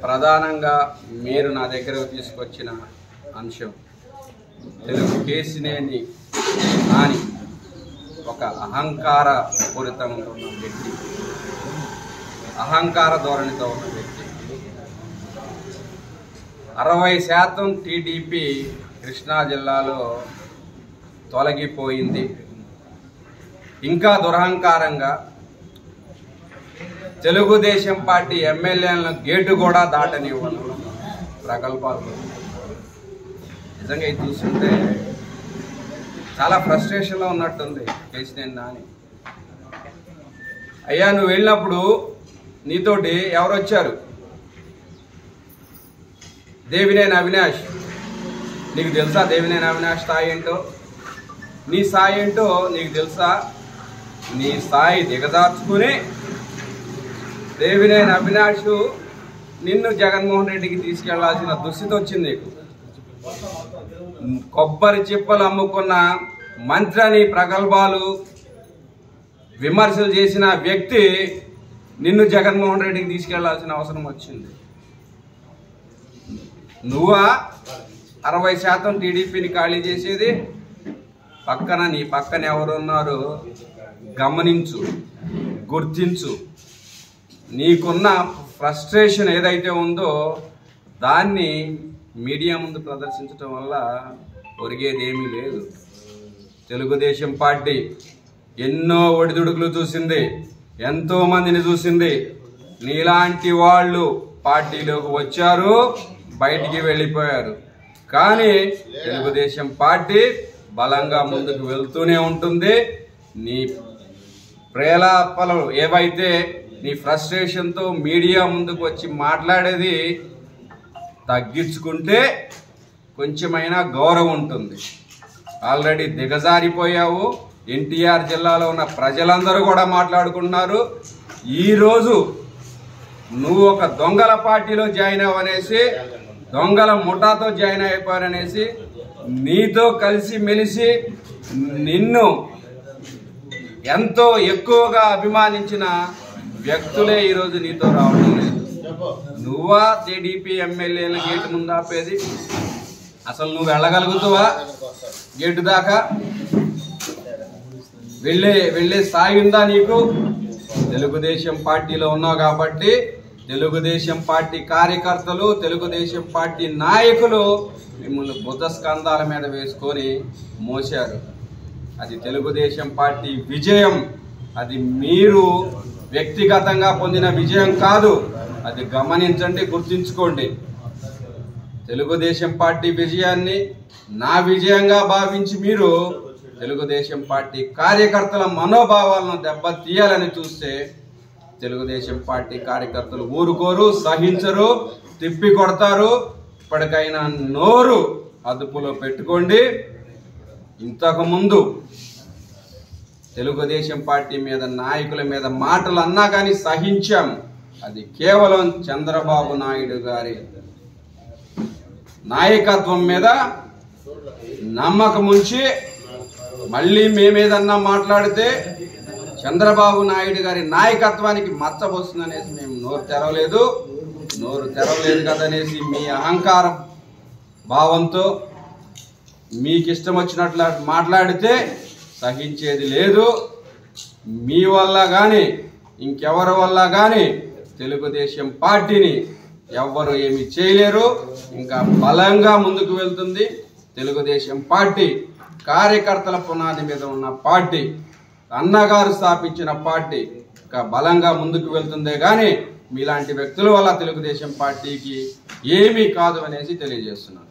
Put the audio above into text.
ప్రధానంగా మీరు నా దగ్గరకు తీసుకొచ్చిన అంశం తెలుగు కేసినేని నాని ఒక అహంకార పూరితంగా ఉన్న వ్యక్తి, అహంకార ధోరణితో ఉన్న వ్యక్తి. 60% టీడీపీ కృష్ణా జిల్లాలో తొలగిపోయింది. ఇంకా దురహంకారంగా తెలుగుదేశం పార్టీ ఎమ్మెల్యేలను గేటు కూడా దాటనివ్వను ప్రగల్భాలు. నిజంగా ఇది చూస్తుంటే చాలా ఫ్రస్ట్రేషన్లో ఉన్నట్టుంది కేసినేని నాని. అయ్యా, నువ్వు వెళ్ళినప్పుడు నీతోటి ఎవరు వచ్చారు? దేవినేని అవినాష్. నీకు తెలుసా దేవినేని అవినాష్ స్థాయి ఏంటో? నీ స్థాయి ఏంటో నీకు తెలుసా? నీ స్థాయి దిగజార్చుకుని దేవినేని అవినాష్ నిన్ను జగన్మోహన్ రెడ్డికి తీసుకెళ్లాల్సిన దుస్థితి వచ్చింది నీకు. కొబ్బరి చిప్పలు అమ్ముకున్న మంత్రి అని ప్రగల్భాలు విమర్శలు చేసిన వ్యక్తి నిన్ను జగన్మోహన్ రెడ్డికి తీసుకెళ్లాల్సిన అవసరం వచ్చింది. నువ్వా 60% టీడీపీని ఖాళీ చేసేది? నీ పక్కన ఎవరున్నారు గమనించు, గుర్తించు. నీకున్న ఫ్రస్ట్రేషన్ ఏదైతే ఉందో దాన్ని మీడియా ముందు ప్రదర్శించడం వల్ల ఒరిగేది ఏమీ లేదు. తెలుగుదేశం పార్టీ ఎన్నో ఒడిదుడుకులు చూసింది, ఎంతో మందిని చూసింది. నీలాంటి వాళ్ళు పార్టీలోకి వచ్చారు, బయటికి వెళ్ళిపోయారు. కానీ తెలుగుదేశం పార్టీ బలంగా ముందుకు వెళ్తూనే ఉంటుంది. నీ ప్రేలాపలు ఏవైతే నీ ఫ్రస్ట్రేషన్తో మీడియా ముందుకు వచ్చి మాట్లాడేది తగ్గించుకుంటే కొంచెమైనా గౌరవం ఉంటుంది. ఆల్రెడీ దిగజారిపోయావు. ఎన్టీఆర్ జిల్లాలో ఉన్న ప్రజలందరూ కూడా మాట్లాడుకుంటున్నారు. ఈరోజు నువ్వు ఒక దొంగల పార్టీలో జాయిన్ అవ్వనేసి, దొంగల ముఠాతో జాయిన్ అయిపోయారనేసి, నీతో కలిసి మెలిసి నిన్ను ఎంతో ఎక్కువగా అభిమానించిన వ్యక్తులే ఈరోజు నీతో రావడం లేదు. నువ్వా టీడీపీ ఎమ్మెల్యేల గేటు ముందు ఆపేది? అసలు నువ్వు వెళ్ళగలుగుతావా గేటు దాకా? వెళ్ళే స్థాయి ఉందా నీకు? తెలుగుదేశం పార్టీలో ఉన్నావు కాబట్టి తెలుగుదేశం పార్టీ కార్యకర్తలు, తెలుగుదేశం పార్టీ నాయకులు మిమ్మల్ని బుద్ధ స్కంధాల మీద వేసుకొని మోశారు. అది తెలుగుదేశం పార్టీ విజయం. అది మీరు వ్యక్తిగతంగా పొందిన విజయం కాదు. అది గమనించండి, గుర్తుంచుకోండి. తెలుగుదేశం పార్టీ విజయాన్ని నా విజయంగా భావించి మీరు తెలుగుదేశం పార్టీ కార్యకర్తల మనోభావాలను దెబ్బతీయాలని చూస్తే తెలుగుదేశం పార్టీ కార్యకర్తలు ఊరుకోరు, సహించరు, తిప్పి కొడతారు. ఇప్పటికైనా నోరు అదుపులో పెట్టుకోండి. ఇంతకుముందు తెలుగుదేశం పార్టీ మీద, నాయకుల మీద మాటలు అన్నా కానీ సహించాం. అది కేవలం చంద్రబాబు నాయుడు గారి నాయకత్వం మీద నమ్మకం ఉంచి మళ్ళీ మేమేదన్నా మాట్లాడితే చంద్రబాబు నాయుడు గారి నాయకత్వానికి మచ్చ వస్తుందనేసి మేము నోరు తెరవలేదు కదనేసి మీ అహంకార భావంతో మీకు ఇష్టం వచ్చినట్లు మాట్లాడితే సహించేది లేదు. మీ వల్ల కానీ ఇంకెవరి వల్ల కానీ తెలుగుదేశం పార్టీని ఎవ్వరు ఏమి చేయలేరు. ఇంకా బలంగా ముందుకు వెళ్తుంది. తెలుగుదేశం పార్టీ కార్యకర్తల పునాది మీద ఉన్న పార్టీ, అన్నగారు స్థాపించిన పార్టీ ఇంకా బలంగా ముందుకు వెళ్తుందే కానీ మీలాంటి వ్యక్తుల వల్ల తెలుగుదేశం పార్టీకి ఏమీ కాదు అనేసి తెలియజేస్తున్నాను.